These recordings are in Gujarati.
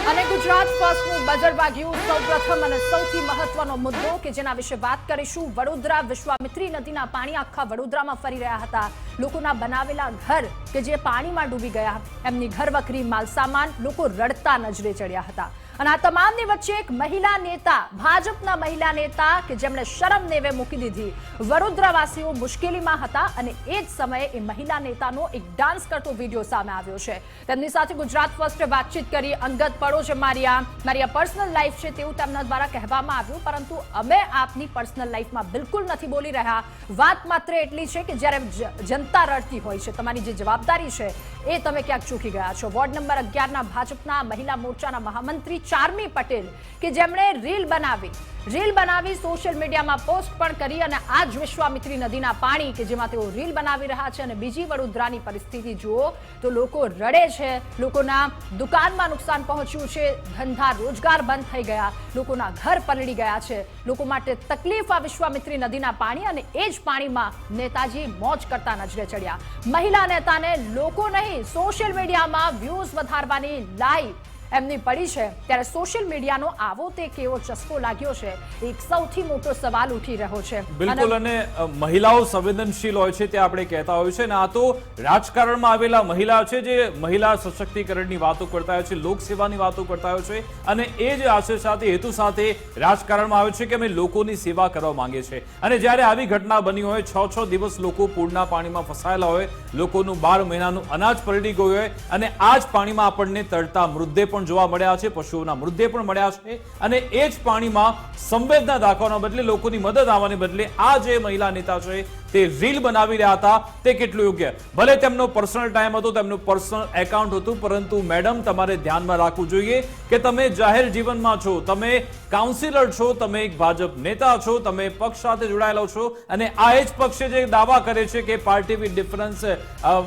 અને ગુજરાત ફર્સ્ટનું બજર વાગ્યું સૌપ્રથમ અને સૌથી મહત્વનો મુદ્દો કે જેના વિશે વાત કરીશું વડોદરા વિશ્વામિત્રી નદીના પાણી આખા વડોદરામાં ફરી રહ્યા હતા લોકોના બનાવેલા ઘર કે જે પાણીમાં ડૂબી ગયા એમની ઘરવખરી માલસામાન લોકો રડતા નજરે ચડ્યા હતા અને આ તમામની વચ્ચે એક મહિલા નેતા ભાજપના મહિલા નેતા કે જેમણે શરમ નેવે મૂકી દીધી વડોદરાવાસીઓ મુશ્કેલીમાં હતા અને એ જ સમયે એ મહિલા નેતાનો એક ડાન્સ કરતો વિડીયો સામે આવ્યો છે તેમની સાથે ગુજરાત ફર્સ્ટે વાતચીત કરી અંગત પડો છે મારી પર્સનલ લાઈફ છે તેવું તેમના દ્વારા કહેવામાં આવ્યું પરંતુ અમે આપની પર્સનલ લાઈફમાં બિલકુલ નથી બોલી રહ્યા વાત માત્ર એટલી છે કે જ્યારે જનતા રડતી હોય છે તમારી જે જવાબદારી છે એ તમે ક્યાંક ચૂકી ગયા છો વોર્ડ નંબર 11 ના ભાજપના મહિલા મોરચાના મહામંત્રી ચાર્મી પટેલ કે જેમણે રીલ બનાવી સોશિયલ મીડિયામાં પોસ્ટ પણ કરી અને આજ વિશ્વામિત્રી નદીના પાણી કે જેમાં તેઓ રીલ બનાવી રહ્યા છે અને બીજી વડોદરાની પરિસ્થિતિ જુઓ તો લોકો રડે છે લોકોના દુકાનમાં નુકસાન પહોંચ્યું છે ધંધા રોજગાર બંધ થઈ ગયા લોકોના ઘર પલળી ગયા છે લોકો માટે તકલીફ આ વિશ્વામિત્રી નદીના પાણી અને એ જ પાણીમાં નેતાજી મોજ કરતા નજરે ચડ્યા મહિલા નેતાને લોકો નહીં સોશિયલ મીડિયામાં વ્યૂઝ વધારવાની લાઈવ એમની પડી છે ત્યારે સોશિયલ મીડિયાનો આવો તે કેવો ચસ્કો લાગ્યો છે એક સૌથી મોટો સવાલ ઉઠી રહ્યો છે બિલકુલ અને મહિલાઓ સંવેદનશીલ હોય છે તે આપણે કહેતા હોય છે અને આ તો રાજકારણમાં આવેલા મહિલા છે જે મહિલા સશક્તિકરણની વાતો કરતા હોય છે લોકસેવાની વાતો કરતા હોય છે અને એ જ આશય સાથે હેતુ સાથે રાજકારણમાં આવે છે કે અમે લોકોની સેવા કરવા માંગે છે અને જ્યારે આવી ઘટના બની હોય 6 દિવસ લોકો પૂરના પાણીમાં ફસાયેલા હોય લોકોનું 12 મહિનાનું અનાજ પલળી ગયું હોય અને આ જ પાણીમાં આપણને તરતા મૃતદેહ જોવા મળ્યા છે પશુઓના મૃતદેહ પણ મળ્યા છે અને એ જ પાણીમાં સંવેદના દાખવવાના બદલે લોકોની મદદ આવવાને બદલે આ જે મહિલા નેતા છે તે રીલ બનાવી રહ્યા હતા તે કેટલું યોગ્ય ભલે તેમનો પર્સનલ ટાઈમ હતો તેમનું પર્સનલ એકાઉન્ટ હતું પરંતુ મેડમ તમારે ધ્યાનમાં રાખવું જોઈએ કે તમે જાહેર જીવનમાં છો તમે કાઉન્સિલર છો તમે એક ભાજપ નેતા છો તમે પક્ષ સાથે જોડાયેલા છો અને આ જ પક્ષે જે દાવા કરે છે કે પાર્ટી વિથ ડિફરન્સ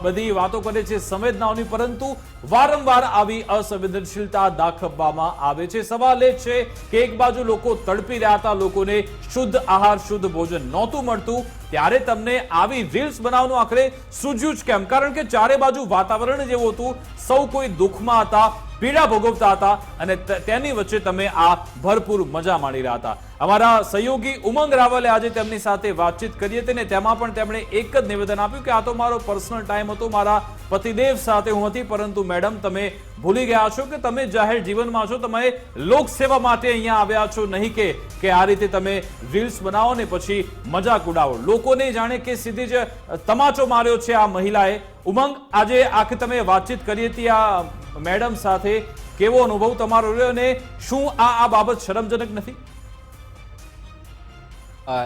બધી વાતો કરે છે સંવેદનાઓની પરંતુ વારંવાર આવી અસંવેદનશીલતા દાખવવામાં આવે છે સવાલ એ છે કે એક બાજુ લોકો તડપી રહ્યા હતા લોકોને શુદ્ધ આહાર શુદ્ધ ભોજન નહોતું મળતું ત્યારે તમને આવી રીલ્સ બનાવવાનું આખરે સૂઝ્યું જ કેમ કારણ કે ચારે બાજુ વાતાવરણ જેવું હતું સૌ કોઈ દુઃખમાં હતા પીડા ભોગવતા હતા અને તેની વચ્ચે તમે આ ભરપૂર મજા માણી રહ્યા હતા અમારા સહયોગી ઉમંગ રાવલે આજે તેમની સાથે વાતચીત કરી હતી ને તેમાં પણ તેમણે એક જ નિવેદન આપ્યું કે આ તો મારો પર્સનલ ટાઈમ હતો મારા પતિદેવ સાથે હું હતી પરંતુ મેડમ તમે ભૂલી ગયા છો કે તમે જાહેર જીવનમાં છો તમે લોકસેવા માટે અહીંયા આવ્યા છો નહીં કે આ રીતે તમે રીલ્સ બનાવો ને પછી મજાક ઉડાવો લોકોને જાણે કે સીધી જ તમાચો માર્યો છે આ મહિલાએ ઉમંગ આજે આખી તમે વાતચીત કરી હતી આ મેડમ સાથે કેવો અનુભવ તમારો રહ્યો અને શું આ બાબત શરમજનક નથી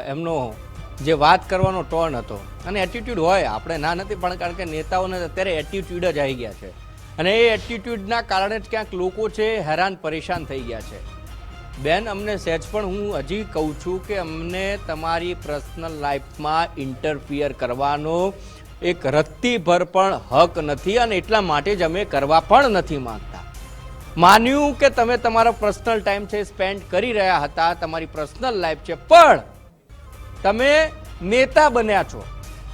એમનો જે વાત કરવાનો ટોન હતો અને એટીટ્યુડ હોય આપણે ના નથી પણ કારણ કે નેતાઓને અત્યારે એટીટ્યુડ જ આવી ગયા છે અને એ એટીટ્યુડના કારણે જ ક્યાંક લોકો છે હેરાન પરેશાન થઈ ગયા છે બેન અમને સહેજ પણ હું હજી કહું છું કે અમને તમારી પર્સનલ લાઈફમાં ઇન્ટરફિયર કરવાનો એક રત્તીભર પણ હક નથી અને એટલા માટે જ અમે કરવા પણ નથી માંગતા માન્યું કે તમે તમારો પર્સનલ ટાઈમ છે સ્પેન્ડ કરી રહ્યા હતા તમારી પર્સનલ લાઈફ છે પણ તમે નેતા બન્યા છો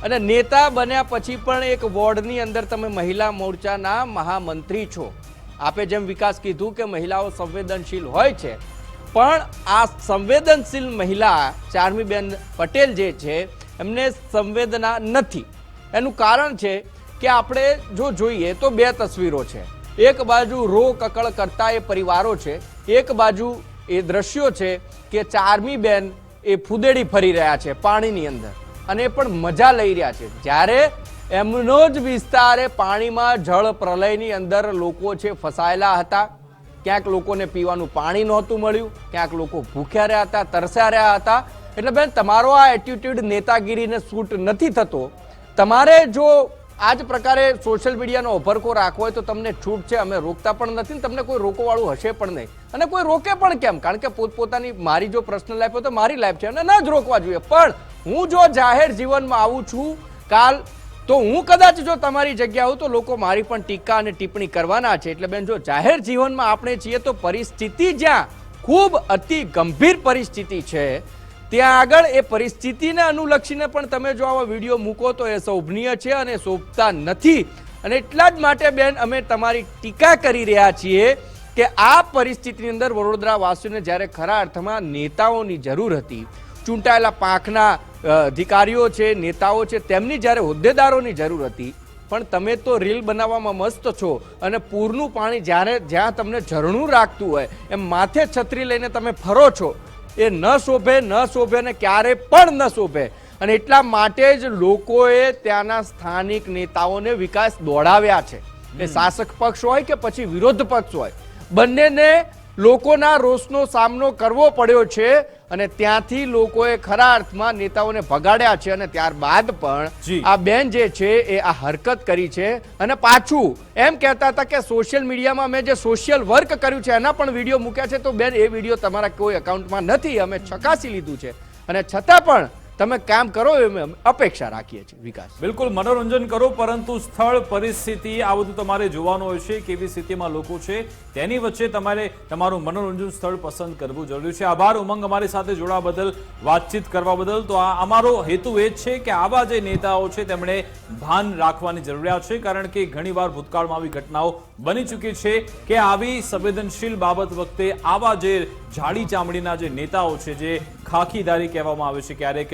અને નેતા બન્યા પછી પણ એક વોર્ડની અંદર તમે મહિલા મોરચાના મહામંત્રી છો આપે જેમ વિકાસ કીધું કે મહિલાઓ સંવેદનશીલ હોય છે પણ આ સંવેદનશીલ મહિલા ચાર્મીબેન પટેલ જે છે એમને સંવેદના નથી એનું કારણ છે કે આપણે જો જોઈએ તો બે તસવીરો છે એક બાજુ રો કકળ કરતા એ પરિવારો છે એક બાજુ એ દ્રશ્યો છે કે ચાર્મીબેન એ ફુદેડી ફરી રહ્યા છે પાણીની અંદર અને એ પણ મજા લઈ રહ્યા છે જ્યારે એમનો જ વિસ્તાર એ પાણીમાં જળ પ્રલયની અંદર લોકો છે ફસાયેલા હતા ક્યાંક લોકોને પીવાનું પાણી નહોતું મળ્યું ક્યાંક લોકો ભૂખ્યા રહ્યા હતા તરસ્યા રહ્યા હતા એટલે બેન તમારો આ એટીટ્યુડ નેતાગીરીને સૂટ નથી થતો તમારે જો આ જ પ્રકારે સોશિયલ મીડિયાનો અભરખો રાખવો હોય તો તમને છૂટ છે અમે રોકતા પણ નથી ને તમને કોઈ રોકવાવાળું હશે પણ નહીં અને કોઈ રોકે પણ કેમ કારણ કે પોતપોતાની મારી જો પર્સનલ લાઈફ હોય તો મારી લાઈફ છે અને ના જ રોકવા જોઈએ પણ હું જો જાહેર જીવનમાં આવું છું કાલ તો હું કદાચ જો તમારી જગ્યા હોઉં તો લોકો મારી પણ ટીકા અને ટિપ્પણી કરવાના છે એટલે બેન જો જાહેર જીવનમાં આપણે છીએ તો પરિસ્થિતિ જ્યાં ખૂબ અતિ ગંભીર પરિસ્થિતિ છે ત્યાં આગળ એ પરિસ્થિતિને અનુલક્ષીને પણ તમે જો આવા વિડીયો મૂકો તો એ શોભનીય છે અને શોભતા નથી અને એટલા જ માટે બેન અમે તમારી ટીકા કરી રહ્યા છીએ કે આ પરિસ્થિતિની અંદર વડોદરાવાસીઓને જ્યારે ખરા અર્થમાં નેતાઓની જરૂર હતી, ચૂંટાયેલા પાંખના અધિકારીઓ છે, નેતાઓ છે, તેમની જ્યારે હોદ્દેદારોની જરૂર હતી, પણ તમે તો રીલ બનાવવામાં મસ્ત છો અને પૂરનું પાણી જ્યાં તમને ઝરણું રાખતું હોય એમ માથે છત્રી લઈને તમે ફરો છો. એ ન શોભે અને ક્યારે પણ ન શોભે. અને એટલા માટે જ લોકોએ ત્યાંના સ્થાનિક નેતાઓને વિકાસ દોડાવ્યા છે. એ શાસક પક્ષ હોય કે પછી વિરોધ પક્ષ હોય, બંનેને લોકોના રોષનો સામનો કરવો પડ્યો છે અને ત્યાંથી લોકોએ ખરા અર્થમાં નેતાઓને ભગાડ્યા છે. અને ત્યારબાદ પણ આ બેન જે છે એ આ હરકત કરી છે. અને પાછું એમ કહેતા હતા કે સોશિયલ મીડિયામાં મેં જે સોશિયલ વર્ક કર્યું છે એના પણ વિડીયો મૂક્યા છે. તો બેન, એ વિડીયો તમારા કોઈ એકાઉન્ટમાં નથી, અમે ચકાસી લીધું છે. અને છતાં પણ તમે કામ કરો એમ અપેક્ષા રાખીએ છીએ. વિકાસ, બિલકુલ મનોરંજન કરો, પરંતુ સ્થળ પરિસ્થિતિ આ બધું તમારે જોવાનું હોય છે. કેવી સ્થિતિમાં લોકો છે તેની વચ્ચે તમારે તમારું મનોરંજન સ્થળ પસંદ કરવું જરૂરી છે. આભાર ઉમંગ, અમારી સાથે જોડાવા બદલ, વાતચીત કરવા બદલ. તો આ અમારો હેતુ એ જ છે કે આવા જે નેતાઓ છે તેમણે ભાન રાખવાની જરૂરિયાત છે, કારણ કે ઘણીવાર ભૂતકાળમાં આવી ઘટનાઓ બની ચૂકી છે કે આવી સંવેદનશીલ બાબત વખતે આવા જે જાડી ચામડીના જે નેતાઓ છે, જે ખાખીદારી કહેવામાં આવે છે, ક્યારેક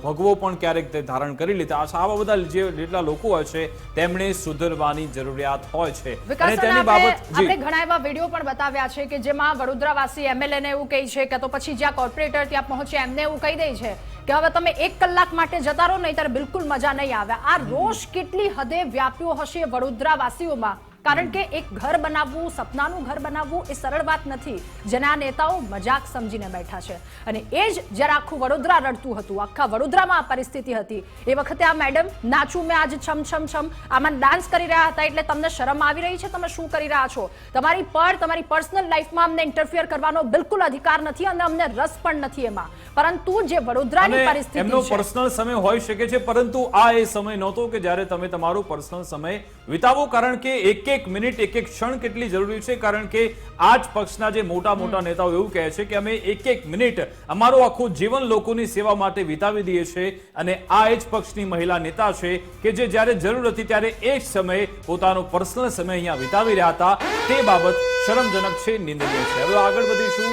ભગવો પણ ક્યારેક તે ધારણ કરી લેતા, આવા બધા જેટલા લોકો હોય છે તેમણે સુધરવાની જરૂરિયાત હોય છે. અને તેની બાબત આપણે ઘણા એવા વિડીયો પણ બતાવ્યા છે કે જેમાં વડોદરાવાસી એમએલએ ને એવું કહે છે કે તો પછી જ્યાં કોર્પોરેટર ત્યાં પહોંચે એમને એવું કહી દે છે કે હવે તમે 1 કલાક માટે જતા રહો, નહીં ત્યારે બિલકુલ મજા નહીં આવે. આ રોષ કેટલી હદે વ્યાપ્યો હશે વડોદરાવાસીઓમાં, કારણ કે એક ઘર બનાવવું, સપનાનું ઘર બનાવવું એ સરળ વાત નથી, જેને આ નેતાઓ મજાક સમજીને બેઠા છે. અને એ જ જ્યારે આખું વડોદરા રડતું હતું, આખા વડોદરામાં આ પરિસ્થિતિ હતી, એ વખતે આ મેડમ નાચું મેં આજ છમ છમ છમ આમાં ડાન્સ કરી રહ્યા હતા. એટલે તમને શરમ આવી રહી છે? તમે શું કરી રહ્યા છો? તમારી પર્સનલ લાઈફમાં અમને ઇન્ટરફિયર કરવાનો બિલકુલ અધિકાર નથી અને અમને રસ પણ નથી એમાં. પરંતુ જે વડોદરાની પરિસ્થિતિ એમનો છે, પર્સનલ સમય હોઈ શકે છે, પરંતુ આ એ સમય નહોતો કે જ્યારે તમે તમારો પર્સનલ સમય વિતાવો. કારણ કે એક મિનિટ, એક ક્ષણ કેટલી જરૂરી છે. કારણ કે આ જ પક્ષના જે મોટા નેતાઓ એવું કહે છે કે અમે એક મિનિટ અમારું આખું જીવન લોકોની સેવા માટે વિતાવી દઈએ છીએ. અને આ જ પક્ષની મહિલા નેતા છે કે જે જ્યારે જરૂર હતી ત્યારે એ જ સમયે પોતાનો પર્સનલ સમય અહીંયા વિતાવી રહ્યા હતા. તે બાબત શરમજનક છે, નિંદનીય છે. હવે આગળ વધીશું.